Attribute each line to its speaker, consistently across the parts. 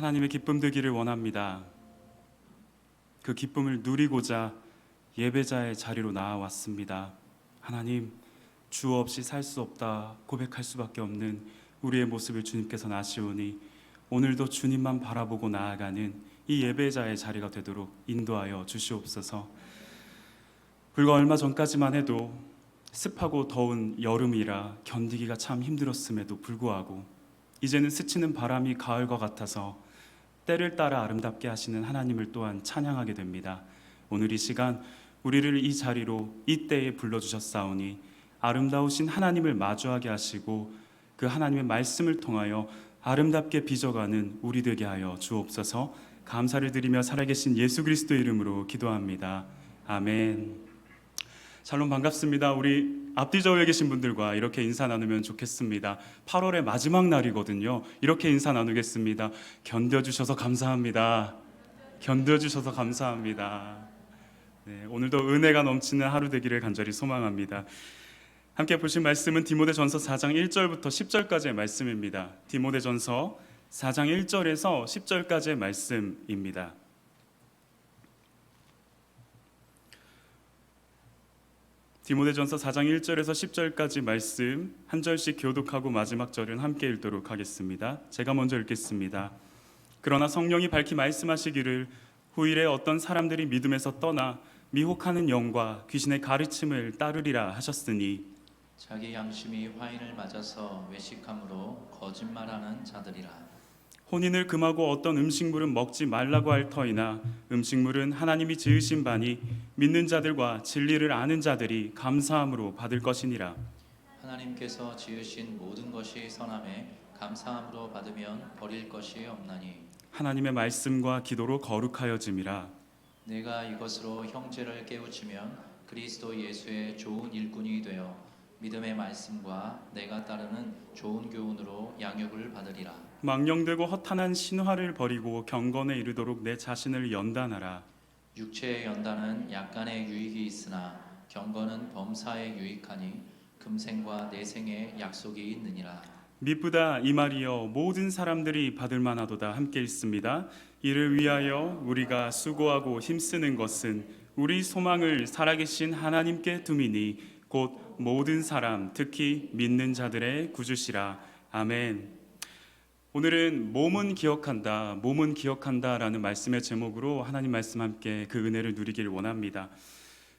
Speaker 1: 하나님의 기쁨 되기를 원합니다. 그 기쁨을 누리고자 예배자의 자리로 나아왔습니다. 하나님, 주 없이 살 수 없다 고백할 수밖에 없는 우리의 모습을 주님께서는 아시오니 오늘도 주님만 바라보고 나아가는 이 예배자의 자리가 되도록 인도하여 주시옵소서. 불과 얼마 전까지만 해도 습하고 더운 여름이라 견디기가 참 힘들었음에도 불구하고 이제는 스치는 바람이 가을과 같아서 때를 따라 아름답게 하시는 하나님을 또한 찬양하게 됩니다. 오늘 이 시간 우리를 이 자리로 이 때에 불러주셨사오니 아름다우신 하나님을 마주하게 하시고 그 하나님의 말씀을 통하여 아름답게 빚어가는 우리 되게 하여 주옵소서. 감사를 드리며 살아계신 예수 그리스도의 이름으로 기도합니다. 아멘. 샬롬, 반갑습니다. 우리 앞뒤 저에 계신 분들과 이렇게 인사 나누면 좋겠습니다. 8월의 마지막 날이거든요. 이렇게 인사 나누겠습니다. 견뎌주셔서 감사합니다. 견뎌주셔서 감사합니다. 네, 오늘도 은혜가 넘치는 하루 되기를 간절히 소망합니다. 함께 보실 말씀은 디모데전서 4장 1절부터 10절까지의 말씀입니다. 디모데전서 4장 1절에서 10절까지의 말씀입니다. 디모데전서 4장 1절에서 10절까지 말씀 한 절씩 교독하고 마지막 절은 함께 읽도록 하겠습니다. 제가 먼저 읽겠습니다. 그러나 성령이 밝히 말씀하시기를 후일에 어떤 사람들이 믿음에서 떠나 미혹하는 영과 귀신의 가르침을 따르리라 하셨으니
Speaker 2: 자기 양심이 화인을 맞아서 외식함으로 거짓말하는 자들이라.
Speaker 1: 혼인을 금하고 어떤 음식물은 먹지 말라고 할 터이나 음식물은 하나님이 지으신 바니 믿는 자들과 진리를 아는 자들이 감사함으로 받을 것이니라.
Speaker 2: 하나님께서 지으신 모든 것이 선함에 감사함으로 받으면 버릴 것이 없나니
Speaker 1: 하나님의 말씀과 기도로 거룩하여짐이라.
Speaker 2: 내가 이것으로 형제를 깨우치면 그리스도 예수의 좋은 일꾼이 되어 믿음의 말씀과 내가 따르는 좋은 교훈으로 양육을 받으리라.
Speaker 1: 망령되고 허탄한 신화를 버리고 경건에 이르도록 내 자신을 연단하라.
Speaker 2: 육체의 연단은 약간의 유익이 있으나 경건은 범사에 유익하니 금생과 내생의 약속이 있느니라.
Speaker 1: 미쁘다 이 말이여 모든 사람들이 받을 만하도다. 함께 읽습니다. 이를 위하여 우리가 수고하고 힘쓰는 것은 우리 소망을 살아계신 하나님께 둠이니 곧 모든 사람 특히 믿는 자들의 구주시라. 아멘. 오늘은 몸은 기억한다 라는 말씀의 제목으로 하나님 말씀 함께 그 은혜를 누리길 원합니다.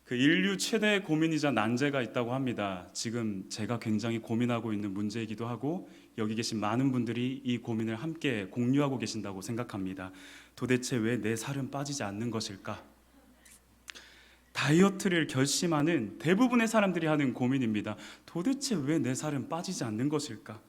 Speaker 1: 그 인류 최대의 고민이자 난제가 있다고 합니다. 지금 제가 굉장히 고민하고 있는 문제이기도 하고 여기 계신 많은 분들이 이 고민을 함께 공유하고 계신다고 생각합니다. 도대체 왜 내 살은 빠지지 않는 것일까? 다이어트를 결심하는 대부분의 사람들이 하는 고민입니다. 도대체 왜 내 살은 빠지지 않는 것일까?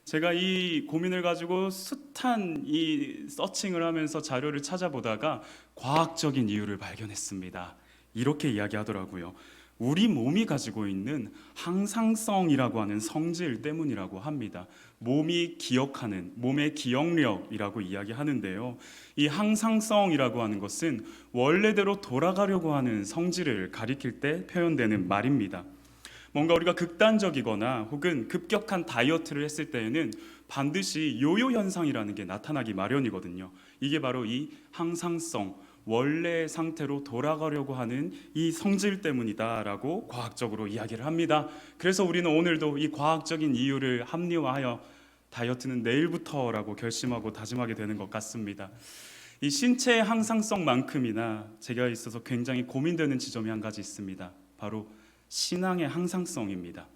Speaker 1: 제가 이 고민을 가지고 숱한 이 서칭을 하면서 자료를 찾아보다가 과학적인 이유를 발견했습니다. 이렇게 이야기하더라고요. 우리 몸이 가지고 있는 항상성이라고 하는 성질 때문이라고 합니다. 몸이 기억하는, 몸의 기억력이라고 이야기하는데요. 이 항상성이라고 하는 것은 원래대로 돌아가려고 하는 성질을 가리킬 때 표현되는 말입니다. 뭔가 우리가 극단적이거나 혹은 급격한 다이어트를 했을 때에는 반드시 요요 현상이라는 게 나타나기 마련이거든요. 이게 바로 이 항상성, 원래의 상태로 돌아가려고 하는 이 성질 때문이다라고 과학적으로 이야기를 합니다. 그래서 우리는 오늘도 이 과학적인 이유를 합리화하여 다이어트는 내일부터라고 결심하고 다짐하게 되는 것 같습니다. 이 신체의 항상성만큼이나 제가 있어서 굉장히 고민되는 지점이 한 가지 있습니다. 바로 신앙의 항상성입니다.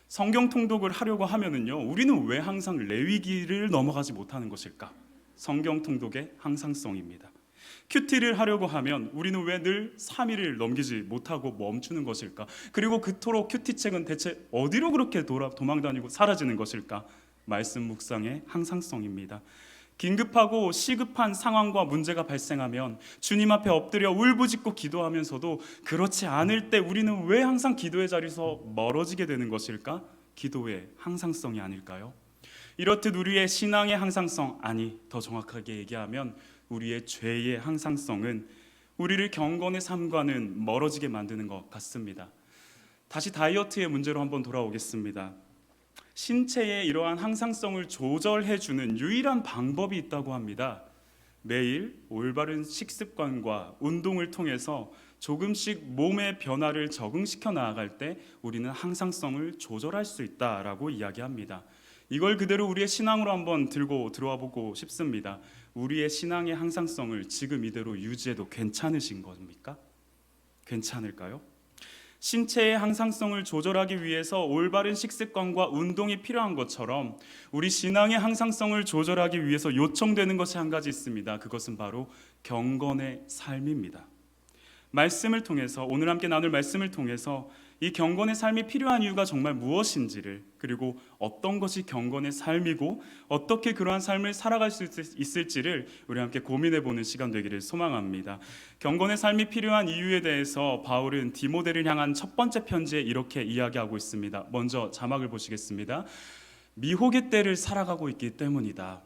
Speaker 1: 성경 통독을 하려고 하면은요, 우리는 왜 항상 레위기를 넘어가지 못하는 것일까? 성경 통독의 항상성입니다. 큐티를 하려고 하면 우리는 왜 늘 3일을 넘기지 못하고 멈추는 것일까? 그리고 그토록 큐티책은 대체 어디로 그렇게 도망다니고 사라지는 것일까? 말씀 묵상의 항상성입니다. 긴급하고 시급한 상황과 문제가 발생하면 주님 앞에 엎드려 울부짖고 기도하면서도 그렇지 않을 때 우리는 왜 항상 기도의 자리에서 멀어지게 되는 것일까? 기도의 항상성이 아닐까요? 이렇듯 우리의 신앙의 항상성, 아니 더 정확하게 얘기하면 우리의 죄의 항상성은 우리를 경건의 삶과는 멀어지게 만드는 것 같습니다. 다시 다이어트의 문제로 한번 돌아오겠습니다. 신체의 이러한 항상성을 조절해주는 유일한 방법이 있다고 합니다. 매일 올바른 식습관과 운동을 통해서 조금씩 몸의 변화를 적응시켜 나아갈 때 우리는 항상성을 조절할 수 있다라고 이야기합니다. 이걸 그대로 우리의 신앙으로 한번 들고 들어와 보고 싶습니다. 우리의 신앙의 항상성을 지금 이대로 유지해도 괜찮으신 겁니까? 괜찮을까요? 신체의 항상성을 조절하기 위해서 올바른 식습관과 운동이 필요한 것처럼 우리 신앙의 항상성을 조절하기 위해서 요청되는 것이 한 가지 있습니다. 그것은 바로 경건의 삶입니다. 말씀을 통해서, 오늘 함께 나눌 말씀을 통해서 이 경건의 삶이 필요한 이유가 정말 무엇인지를, 그리고 어떤 것이 경건의 삶이고 어떻게 그러한 삶을 살아갈 수 있을지를 우리 함께 고민해보는 시간 되기를 소망합니다. 경건의 삶이 필요한 이유에 대해서 바울은 디모데를 향한 첫 번째 편지에 이렇게 이야기하고 있습니다. 먼저 자막을 보시겠습니다. 미혹의 때를 살아가고 있기 때문이다.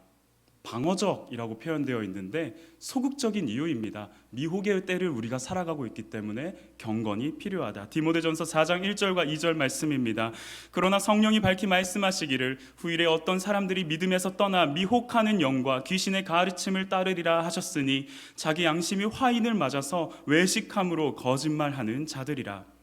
Speaker 1: 방어적이라고 표현되어 있는데 소극적인 이유입니다. 미혹의 때를 우리가 살아가고 있기 때문에 경건이 필요하다. 디모데전서 4장 1절과 2절 말씀입니다. 그러나 성령이 밝히 말씀하시기를 후일에 어떤 사람들이 믿음에서 떠나 미혹하는 영과 귀신의 가르침을 따르리라 하셨으니 자기 양심이 화인을 맞아서 외식함으로 거짓말하는 자들이라.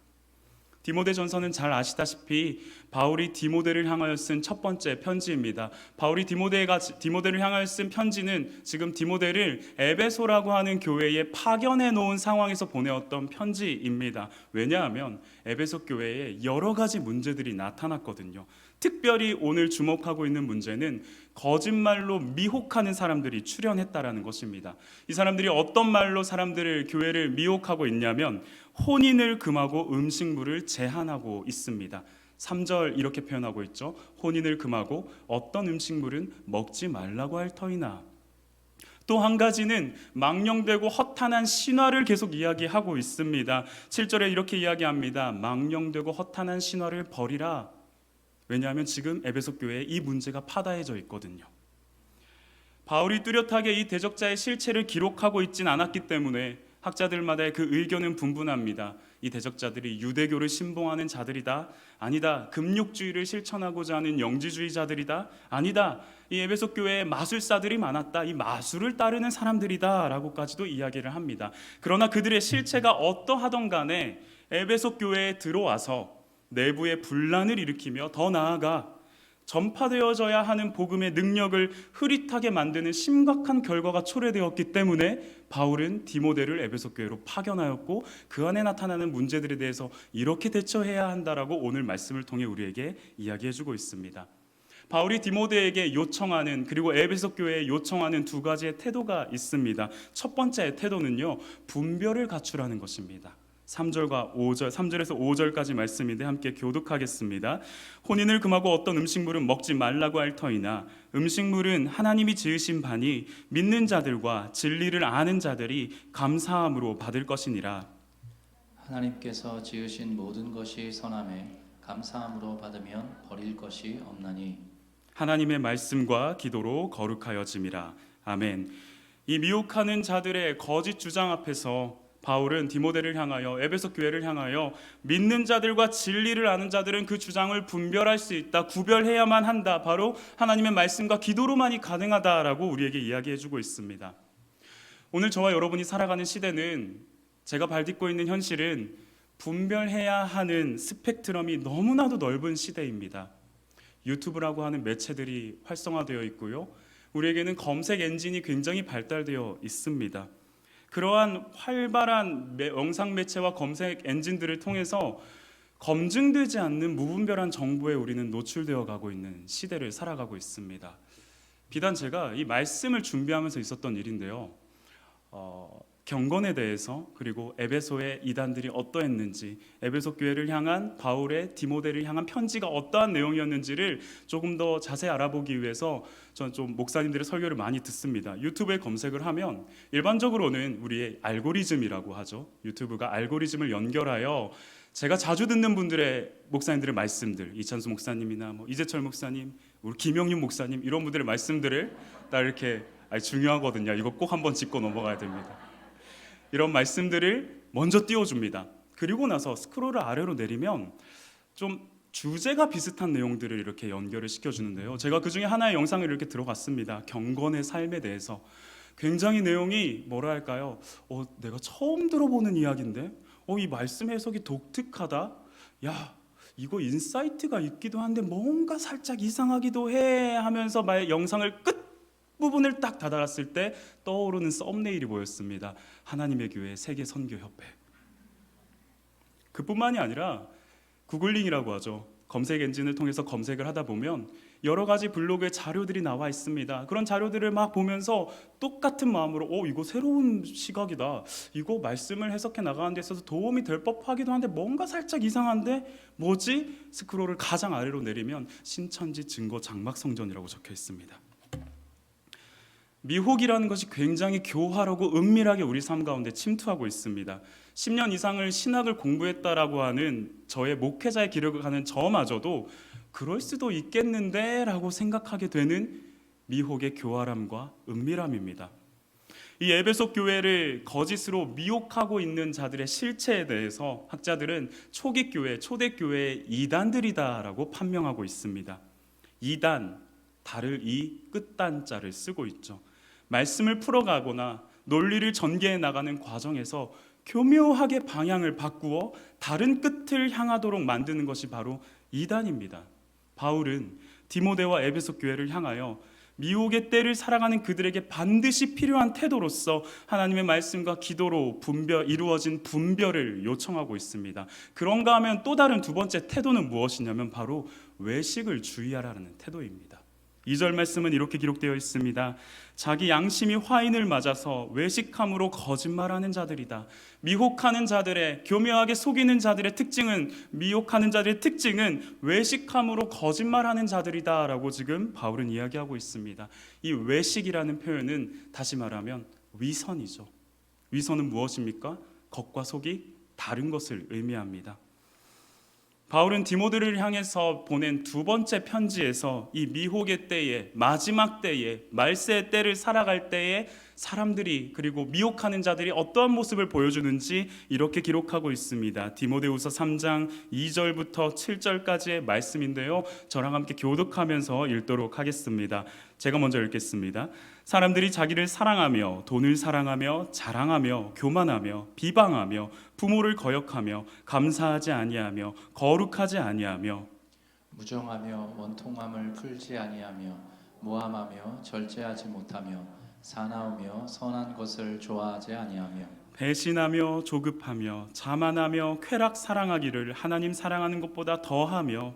Speaker 1: 디모데전서는 잘 아시다시피 바울이 디모데를 향하여 쓴 첫 번째 편지입니다. 바울이 디모데를 향하여 쓴 편지는 지금 디모데를 에베소라고 하는 교회에 파견해 놓은 상황에서 보내었던 편지입니다. 왜냐하면 에베소 교회에 여러 가지 문제들이 나타났거든요. 특별히 오늘 주목하고 있는 문제는 거짓말로 미혹하는 사람들이 출현했다라는 것입니다. 이 사람들이 어떤 말로 교회를 미혹하고 있냐면 혼인을 금하고 음식물을 제한하고 있습니다. 3절 이렇게 표현하고 있죠. 혼인을 금하고 어떤 음식물은 먹지 말라고 할 터이나. 또 한 가지는 망령되고 허탄한 신화를 계속 이야기하고 있습니다. 7절에 이렇게 이야기합니다. 망령되고 허탄한 신화를 버리라. 왜냐하면 지금 에베소 교회에 이 문제가 파다해져 있거든요. 바울이 뚜렷하게 이 대적자의 실체를 기록하고 있진 않았기 때문에 학자들마다의 그 의견은 분분합니다. 이 대적자들이 유대교를 신봉하는 자들이다. 아니다. 금욕주의를 실천하고자 하는 영지주의자들이다. 아니다. 이 에베소 교회에 마술사들이 많았다. 이 마술을 따르는 사람들이다. 라고까지도 이야기를 합니다. 그러나 그들의 실체가 어떠하던 간에 에베소 교회에 들어와서 내부의 분란을 일으키며 더 나아가 전파되어져야 하는 복음의 능력을 흐릿하게 만드는 심각한 결과가 초래되었기 때문에 바울은 디모데를 에베소 교회로 파견하였고 그 안에 나타나는 문제들에 대해서 이렇게 대처해야 한다라고 오늘 말씀을 통해 우리에게 이야기해주고 있습니다. 바울이 디모데에게 요청하는, 그리고 에베소 교회에 요청하는 두 가지의 태도가 있습니다. 첫 번째 태도는요, 분별을 갖추라는 것입니다. 3절에서 5절까지 말씀인데 함께 교독하겠습니다. 혼인을 금하고 어떤 음식물은 먹지 말라고 할 터이나 음식물은 하나님이 지으신 바니 믿는 자들과 진리를 아는 자들이 감사함으로 받을 것이니라.
Speaker 2: 하나님께서 지으신 모든 것이 선함에 감사함으로 받으면 버릴 것이 없나니.
Speaker 1: 하나님의 말씀과 기도로 거룩하여짐이라. 아멘. 이 미혹하는 자들의 거짓 주장 앞에서 바울은 디모데를 향하여, 에베소 교회를 향하여 믿는 자들과 진리를 아는 자들은 그 주장을 분별할 수 있다, 구별해야만 한다, 바로 하나님의 말씀과 기도로만이 가능하다라고 우리에게 이야기해주고 있습니다. 오늘 저와 여러분이 살아가는 시대는, 제가 발딛고 있는 현실은 분별해야 하는 스펙트럼이 너무나도 넓은 시대입니다. 유튜브라고 하는 매체들이 활성화되어 있고요, 우리에게는 검색 엔진이 굉장히 발달되어 있습니다. 그러한 활발한 영상 매체와 검색 엔진들을 통해서 검증되지 않는 무분별한 정보에 우리는 노출되어 가고 있는 시대를 살아가고 있습니다. 비단 제가 이 말씀을 준비하면서 있었던 일인데요, 경건에 대해서, 그리고 에베소의 이단들이 어떠했는지, 에베소 교회를 향한 바울의 디모데를 향한 편지가 어떠한 내용이었는지를 조금 더 자세히 알아보기 위해서 저는 좀 목사님들의 설교를 많이 듣습니다. 유튜브에 검색을 하면 일반적으로는 우리의 알고리즘이라고 하죠. 유튜브가 알고리즘을 연결하여 제가 자주 듣는 분들의 목사님들의 말씀들, 이찬수 목사님이나 이재철 목사님, 우리 김영윤 목사님, 이런 분들의 말씀들을 다 이렇게 중요하거든요. 이거 꼭 한번 짚고 넘어가야 됩니다. 이런 말씀들을 먼저 띄워줍니다. 그리고 나서 스크롤을 아래로 내리면 좀 주제가 비슷한 내용들을 이렇게 연결을 시켜주는데요. 제가 그 중에 하나의 영상을 이렇게 들어갔습니다. 경건의 삶에 대해서. 굉장히 내용이 뭐랄까요? 내가 처음 들어보는 이야기인데, 이 말씀 해석이 독특하다. 야, 이거 인사이트가 있기도 한데 뭔가 살짝 이상하기도 해 하면서 영상을 끝 부분을 딱 다다랐을 때 떠오르는 썸네일이 보였습니다. 하나님의 교회 세계선교협회. 그뿐만이 아니라 구글링이라고 하죠. 검색 엔진을 통해서 검색을 하다 보면 여러 가지 블로그의 자료들이 나와 있습니다. 그런 자료들을 막 보면서 똑같은 마음으로 이거 새로운 시각이다. 이거 말씀을 해석해 나가는 데 있어서 도움이 될 법하기도 한데 뭔가 살짝 이상한데 뭐지? 스크롤을 가장 아래로 내리면 신천지 증거 장막 성전이라고 적혀 있습니다. 미혹이라는 것이 굉장히 교활하고 은밀하게 우리 삶 가운데 침투하고 있습니다. 10년 이상을 신학을 공부했다라고 하는 저의 목회자의 기록을 하는 저마저도 그럴 수도 있겠는데 라고 생각하게 되는 미혹의 교활함과 은밀함입니다. 이 에베소 교회를 거짓으로 미혹하고 있는 자들의 실체에 대해서 학자들은 초기 교회, 초대 교회의 이단들이다라고 판명하고 있습니다. 이단, 달을 이 끝단자를 쓰고 있죠. 말씀을 풀어가거나 논리를 전개해 나가는 과정에서 교묘하게 방향을 바꾸어 다른 끝을 향하도록 만드는 것이 바로 이단입니다. 바울은 디모데와 에베소 교회를 향하여 미혹의 때를 살아가는 그들에게 반드시 필요한 태도로서 하나님의 말씀과 기도로 이루어진 분별을 요청하고 있습니다. 그런가 하면 또 다른 두 번째 태도는 무엇이냐면 바로 외식을 주의하라는 태도입니다. 2절 말씀은 이렇게 기록되어 있습니다. 자기 양심이 화인을 맞아서 외식함으로 거짓말하는 자들이다. 미혹하는 자들의, 교묘하게 속이는 자들의 특징은, 미혹하는 자들의 특징은 외식함으로 거짓말하는 자들이다 라고 지금 바울은 이야기하고 있습니다. 이 외식이라는 표현은 다시 말하면 위선이죠. 위선은 무엇입니까? 겉과 속이 다른 것을 의미합니다. 바울은 디모데를 향해서 보낸 두 번째 편지에서 이 미혹의 때에, 마지막 때에, 말세의 때를 살아갈 때에 사람들이, 그리고 미혹하는 자들이 어떠한 모습을 보여주는지 이렇게 기록하고 있습니다. 디모데후서 3장 2절부터 7절까지의 말씀인데요, 저랑 함께 교독하면서 읽도록 하겠습니다. 제가 먼저 읽겠습니다. 사람들이 자기를 사랑하며 돈을 사랑하며 자랑하며 교만하며 비방하며 부모를 거역하며 감사하지 아니하며 거룩하지 아니하며
Speaker 2: 무정하며 원통함을 풀지 아니하며 모함하며 절제하지 못하며 사나우며 선한 것을 좋아하지 아니하며
Speaker 1: 배신하며 조급하며 자만하며 쾌락 사랑하기를 하나님 사랑하는 것보다 더하며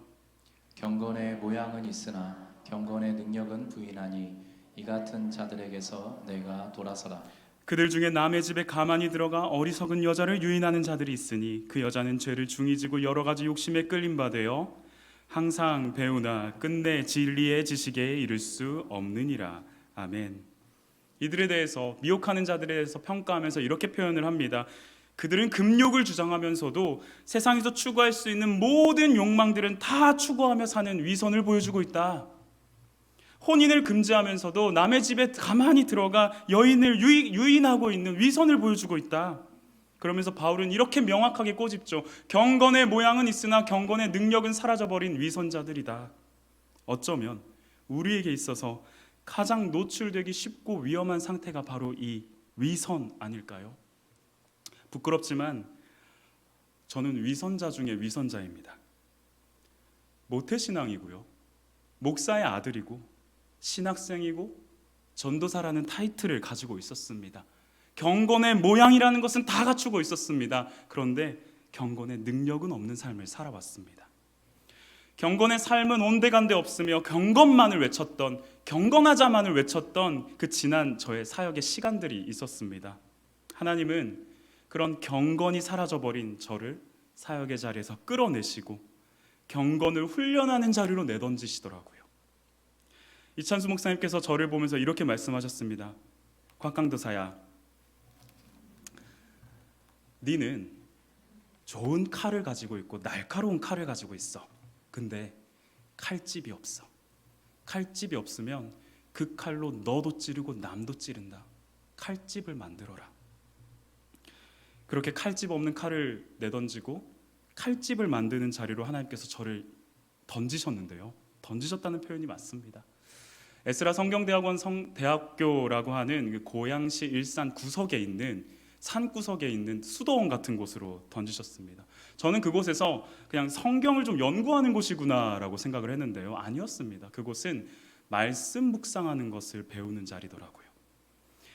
Speaker 2: 경건의 모양은 있으나 경건의 능력은 부인하니 이 같은 자들에게서 내가 돌아서라.
Speaker 1: 그들 중에 남의 집에 가만히 들어가 어리석은 여자를 유인하는 자들이 있으니 그 여자는 죄를 중히 지고 여러 가지 욕심에 끌린 바 되어 항상 배우나 끝내 진리의 지식에 이를 수 없느니라. 아멘. 이들에 대해서, 미혹하는 자들에 대해서 평가하면서 이렇게 표현을 합니다. 그들은 금욕을 주장하면서도 세상에서 추구할 수 있는 모든 욕망들은 다 추구하며 사는 위선을 보여주고 있다. 혼인을 금지하면서도 남의 집에 가만히 들어가 여인을 유인하고 있는 위선을 보여주고 있다. 그러면서 바울은 이렇게 명확하게 꼬집죠. 경건의 모양은 있으나 경건의 능력은 사라져버린 위선자들이다. 어쩌면 우리에게 있어서 가장 노출되기 쉽고 위험한 상태가 바로 이 위선 아닐까요? 부끄럽지만 저는 위선자 중에 위선자입니다. 모태신앙이고요, 목사의 아들이고 신학생이고 전도사라는 타이틀을 가지고 있었습니다. 경건의 모양이라는 것은 다 갖추고 있었습니다. 그런데 경건의 능력은 없는 삶을 살아왔습니다. 경건의 삶은 온데간데 없으며 경건만을 외쳤던, 경건하자만을 외쳤던 그 지난 저의 사역의 시간들이 있었습니다. 하나님은 그런 경건이 사라져버린 저를 사역의 자리에서 끌어내시고 경건을 훈련하는 자리로 내던지시더라고요. 이찬수 목사님께서 저를 보면서 이렇게 말씀하셨습니다. 곽강도사야, 니는 좋은 칼을 가지고 있고 날카로운 칼을 가지고 있어. 근데 칼집이 없어. 칼집이 없으면 그 칼로 너도 찌르고 남도 찌른다. 칼집을 만들어라. 그렇게 칼집 없는 칼을 내던지고 칼집을 만드는 자리로 하나님께서 저를 던지셨는데요. 던지셨다는 표현이 맞습니다. 에스라 성경대학원 대학교라고 하는 그 고양시 일산 구석에 있는 산구석에 있는 수도원 같은 곳으로 던지셨습니다. 저는 그곳에서 그냥 성경을 좀 연구하는 곳이구나라고 생각을 했는데요. 아니었습니다. 그곳은 말씀 묵상하는 것을 배우는 자리더라고요.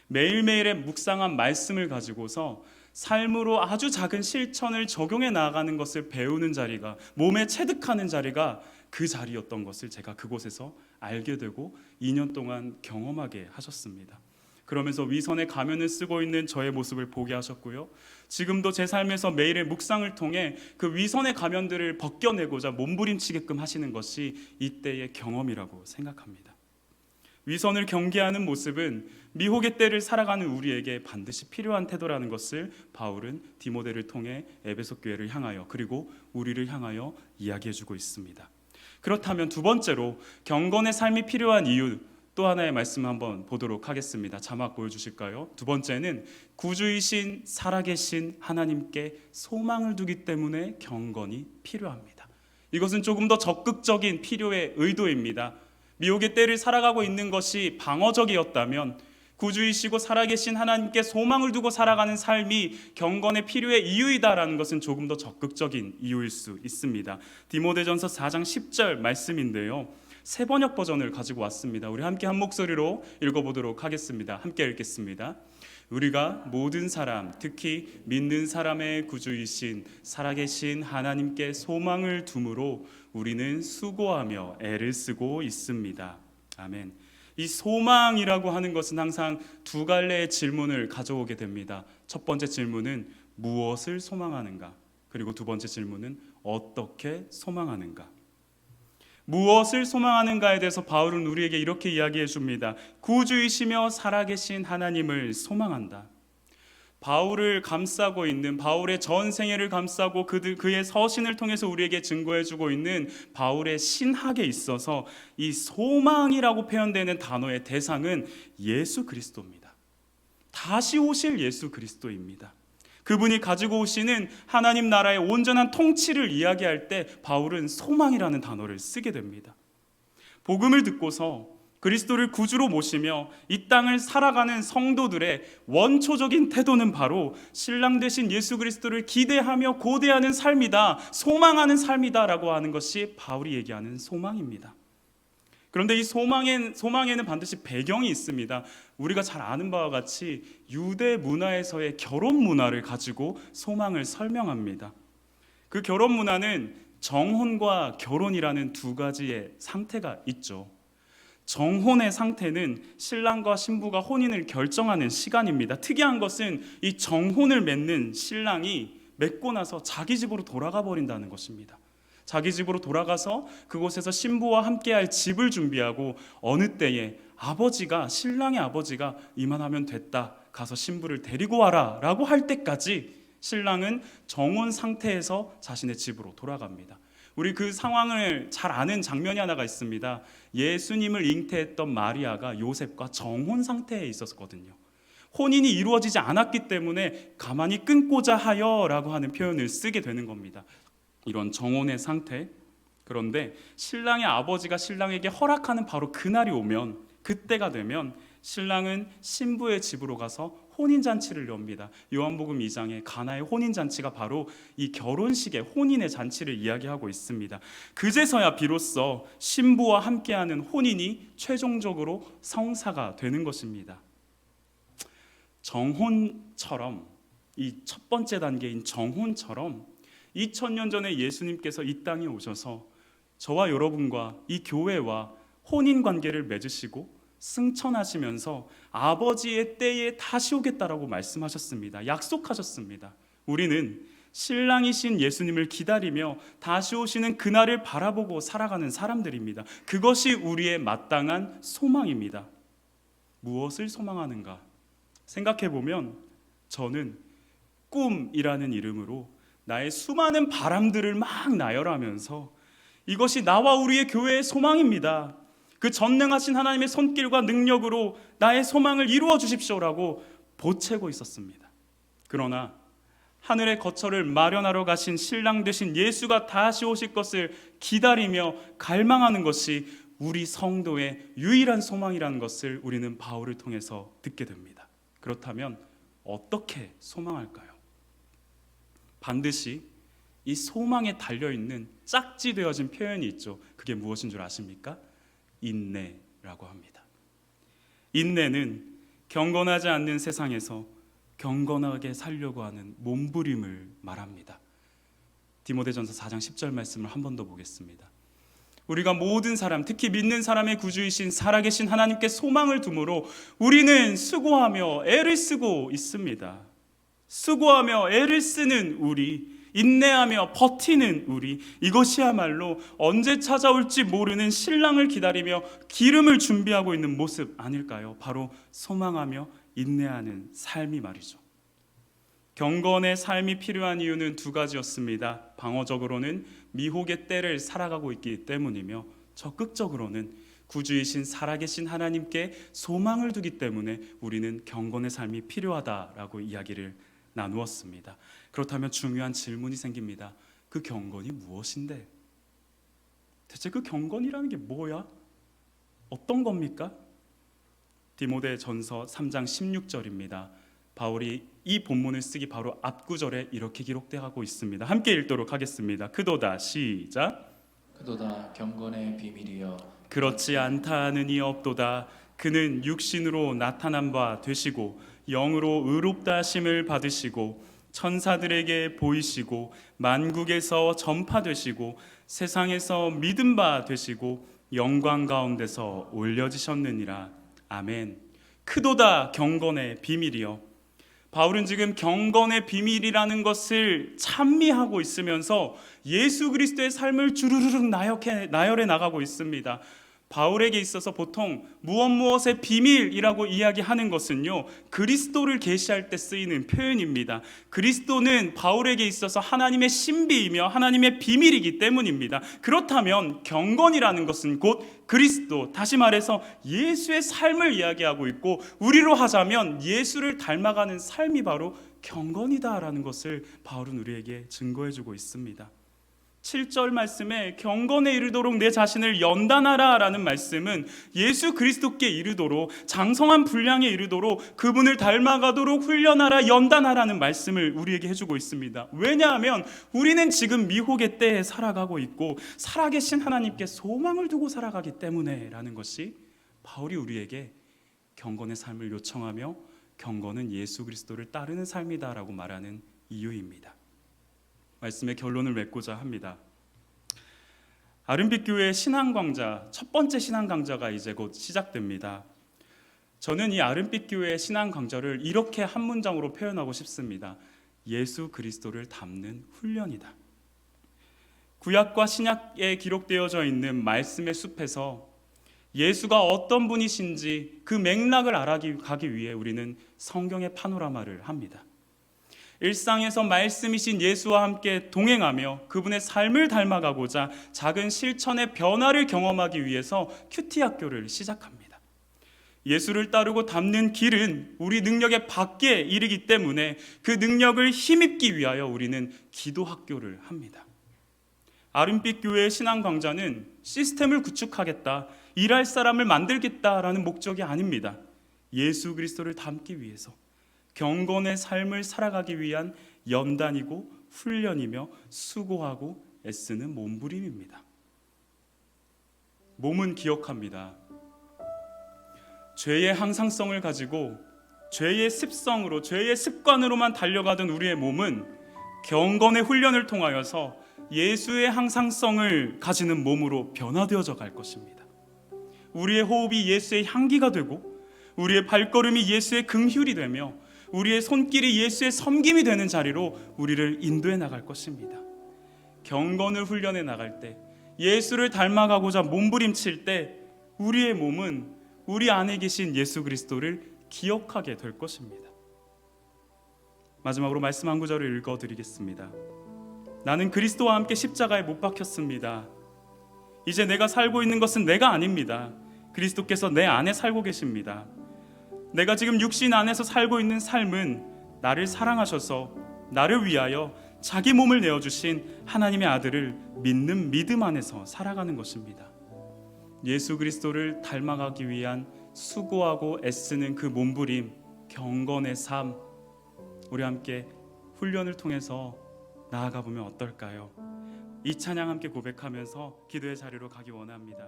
Speaker 1: 매일매일의 묵상한 말씀을 가지고서 삶으로 아주 작은 실천을 적용해 나아가는 것을 배우는 자리가, 몸에 체득하는 자리가 그 자리였던 것을 제가 그곳에서 알게 되고 2년 동안 경험하게 하셨습니다. 그러면서 위선의 가면을 쓰고 있는 저의 모습을 보게 하셨고요. 지금도 제 삶에서 매일의 묵상을 통해 그 위선의 가면들을 벗겨내고자 몸부림치게끔 하시는 것이 이때의 경험이라고 생각합니다. 위선을 경계하는 모습은 미혹의 때를 살아가는 우리에게 반드시 필요한 태도라는 것을 바울은 디모데를 통해 에베소 교회를 향하여 그리고 우리를 향하여 이야기해주고 있습니다. 그렇다면 두 번째로 경건의 삶이 필요한 이유, 또 하나의 말씀 한번 보도록 하겠습니다. 자막 보여주실까요? 두 번째는 구주이신 살아계신 하나님께 소망을 두기 때문에 경건이 필요합니다. 이것은 조금 더 적극적인 필요의 의도입니다. 미혹의 때를 살아가고 있는 것이 방어적이었다면 구주이시고 살아계신 하나님께 소망을 두고 살아가는 삶이 경건의 필요의 이유이다라는 것은 조금 더 적극적인 이유일 수 있습니다. 디모데전서 4장 10절 말씀인데요, 새 번역 버전을 가지고 왔습니다. 우리 함께 한 목소리로 읽어보도록 하겠습니다. 함께 읽겠습니다. 우리가 모든 사람, 특히 믿는 사람의 구주이신 살아계신 하나님께 소망을 두므로 우리는 수고하며 애를 쓰고 있습니다. 아멘. 이 소망이라고 하는 것은 항상 두 갈래의 질문을 가져오게 됩니다. 첫 번째 질문은 무엇을 소망하는가? 그리고 두 번째 질문은 어떻게 소망하는가? 무엇을 소망하는가에 대해서 바울은 우리에게 이렇게 이야기해 줍니다. 구주이시며 살아계신 하나님을 소망한다. 바울을 감싸고 있는, 바울의 전 생애를 감싸고 그의 서신을 통해서 우리에게 증거해 주고 있는 바울의 신학에 있어서 이 소망이라고 표현되는 단어의 대상은 예수 그리스도입니다. 다시 오실 예수 그리스도입니다. 그분이 가지고 오시는 하나님 나라의 온전한 통치를 이야기할 때 바울은 소망이라는 단어를 쓰게 됩니다. 복음을 듣고서 그리스도를 구주로 모시며 이 땅을 살아가는 성도들의 원초적인 태도는 바로 신랑 되신 예수 그리스도를 기대하며 고대하는 삶이다, 소망하는 삶이다라고 하는 것이 바울이 얘기하는 소망입니다. 그런데 이 소망에는 반드시 배경이 있습니다. 우리가 잘 아는 바와 같이 유대 문화에서의 결혼 문화를 가지고 소망을 설명합니다. 그 결혼 문화는 정혼과 결혼이라는 두 가지의 상태가 있죠. 정혼의 상태는 신랑과 신부가 혼인을 결정하는 시간입니다. 특이한 것은 이 정혼을 맺는 신랑이 맺고 나서 자기 집으로 돌아가 버린다는 것입니다. 자기 집으로 돌아가서 그곳에서 신부와 함께할 집을 준비하고 어느 때에 신랑의 아버지가 이만하면 됐다, 가서 신부를 데리고 와라 라고 할 때까지 신랑은 정혼 상태에서 자신의 집으로 돌아갑니다. 우리 그 상황을 잘 아는 장면이 하나가 있습니다. 예수님을 잉태했던 마리아가 요셉과 정혼 상태에 있었거든요. 혼인이 이루어지지 않았기 때문에 가만히 끊고자 하여라고 하는 표현을 쓰게 되는 겁니다. 이런 정혼의 상태. 그런데 신랑의 아버지가 신랑에게 허락하는 바로 그날이 오면, 그때가 되면 신랑은 신부의 집으로 가서 혼인잔치를 엽니다. 요한복음 2장의 가나의 혼인잔치가 바로 이 결혼식의 혼인의 잔치를 이야기하고 있습니다. 그제서야 비로소 신부와 함께하는 혼인이 최종적으로 성사가 되는 것입니다. 정혼처럼, 이 첫 번째 단계인 정혼처럼 2000년 전에 예수님께서 이 땅에 오셔서 저와 여러분과 이 교회와 혼인 관계를 맺으시고 승천하시면서 아버지의 때에 다시 오겠다라고 말씀하셨습니다. 약속하셨습니다. 우리는 신랑이신 예수님을 기다리며 다시 오시는 그날을 바라보고 살아가는 사람들입니다. 그것이 우리의 마땅한 소망입니다. 무엇을 소망하는가? 생각해보면 저는 꿈이라는 이름으로 나의 수많은 바람들을 막 나열하면서 이것이 나와 우리의 교회의 소망입니다. 그 전능하신 하나님의 손길과 능력으로 나의 소망을 이루어 주십시오라고 보채고 있었습니다. 그러나 하늘의 거처를 마련하러 가신 신랑 되신 예수가 다시 오실 것을 기다리며 갈망하는 것이 우리 성도의 유일한 소망이라는 것을 우리는 바울을 통해서 듣게 됩니다. 그렇다면 어떻게 소망할까요? 반드시 이 소망에 달려있는 짝지되어진 표현이 있죠. 그게 무엇인 줄 아십니까? 인내라고 합니다. 인내는 경건하지 않는 세상에서 경건하게 살려고 하는 몸부림을 말합니다. 디모데전서 4장 10절 말씀을 한 번 더 보겠습니다. 우리가 모든 사람, 특히 믿는 사람의 구주이신 살아계신 하나님께 소망을 두므로 우리는 수고하며 애를 쓰고 있습니다. 수고하며 애를 쓰는 우리, 인내하며 버티는 우리, 이것이야말로 언제 찾아올지 모르는 신랑을 기다리며 기름을 준비하고 있는 모습 아닐까요? 바로 소망하며 인내하는 삶이 말이죠. 경건의 삶이 필요한 이유는 두 가지였습니다. 방어적으로는 미혹의 때를 살아가고 있기 때문이며 적극적으로는 구주이신 살아계신 하나님께 소망을 두기 때문에 우리는 경건의 삶이 필요하다라고 이야기를 나누었습니다. 그렇다면 중요한 질문이 생깁니다. 그 경건이 무엇인데? 대체 그 경건이라는 게 뭐야? 어떤 겁니까? 디모데전서 3장 16절입니다. 바울이 이 본문을 쓰기 바로 앞구절에 이렇게 기록되고 있습니다. 함께 읽도록 하겠습니다. 그도다 시작.
Speaker 2: 그도다 경건의 비밀이여
Speaker 1: 그렇지 않다 하는 이 없도다. 그는 육신으로 나타난 바 되시고 영으로 의롭다 하심을 받으시고 천사들에게 보이시고 만국에서 전파되시고 세상에서 믿음 바 되시고 영광 가운데서 올려지셨느니라. 아멘. 크도다 경건의 비밀이여. 바울은 지금 경건의 비밀이라는 것을 찬미하고 있으면서 예수 그리스도의 삶을 주르륵 나열해 나가고 있습니다. 바울에게 있어서 보통 무엇의 비밀이라고 이야기하는 것은요, 그리스도를 계시할 때 쓰이는 표현입니다. 그리스도는 바울에게 있어서 하나님의 신비이며 하나님의 비밀이기 때문입니다. 그렇다면 경건이라는 것은 곧 그리스도, 다시 말해서 예수의 삶을 이야기하고 있고, 우리로 하자면 예수를 닮아가는 삶이 바로 경건이다라는 것을 바울은 우리에게 증거해주고 있습니다. 7절 말씀에 경건에 이르도록 내 자신을 연단하라 라는 말씀은 예수 그리스도께 이르도록 장성한 분량에 이르도록 그분을 닮아가도록 훈련하라, 연단하라는 말씀을 우리에게 해주고 있습니다. 왜냐하면 우리는 지금 미혹의 때에 살아가고 있고 살아계신 하나님께 소망을 두고 살아가기 때문에 라는 것이 바울이 우리에게 경건의 삶을 요청하며 경건은 예수 그리스도를 따르는 삶이다 라고 말하는 이유입니다. 말씀의 결론을 맺고자 합니다. 아름빛 교회 신앙 강좌, 첫 번째 신앙 강좌가 이제 곧 시작됩니다. 저는 이 아름빛 교회 신앙 강좌를 이렇게 한 문장으로 표현하고 싶습니다. 예수 그리스도를 닮는 훈련이다. 구약과 신약에 기록되어져 있는 말씀의 숲에서 예수가 어떤 분이신지 그 맥락을 알아가기 위해 우리는 성경의 파노라마를 합니다. 일상에서 말씀이신 예수와 함께 동행하며 그분의 삶을 닮아가고자 작은 실천의 변화를 경험하기 위해서 큐티 학교를 시작합니다. 예수를 따르고 닮는 길은 우리 능력의 밖에 이르기 때문에 그 능력을 힘입기 위하여 우리는 기도 학교를 합니다. 아름빛 교회의 신앙 강좌는 시스템을 구축하겠다, 일할 사람을 만들겠다라는 목적이 아닙니다. 예수 그리스도를 닮기 위해서 경건의 삶을 살아가기 위한 연단이고 훈련이며 수고하고 애쓰는 몸부림입니다. 몸은 기억합니다. 죄의 항상성을 가지고 죄의 습성으로, 죄의 습관으로만 달려가던 우리의 몸은 경건의 훈련을 통하여서 예수의 항상성을 가지는 몸으로 변화되어져 갈 것입니다. 우리의 호흡이 예수의 향기가 되고 우리의 발걸음이 예수의 긍휼이 되며 우리의 손길이 예수의 섬김이 되는 자리로 우리를 인도해 나갈 것입니다. 경건을 훈련해 나갈 때, 예수를 닮아가고자 몸부림칠 때 우리의 몸은 우리 안에 계신 예수 그리스도를 기억하게 될 것입니다. 마지막으로 말씀 한 구절을 읽어드리겠습니다. 나는 그리스도와 함께 십자가에 못 박혔습니다. 이제 내가 살고 있는 것은 내가 아닙니다. 그리스도께서 내 안에 살고 계십니다. 내가 지금 육신 안에서 살고 있는 삶은 나를 사랑하셔서 나를 위하여 자기 몸을 내어주신 하나님의 아들을 믿는 믿음 안에서 살아가는 것입니다. 예수 그리스도를 닮아가기 위한 수고하고 애쓰는 그 몸부림, 경건의 삶, 우리 함께 훈련을 통해서 나아가 보면 어떨까요? 이 찬양 함께 고백하면서 기도의 자리로 가기 원합니다.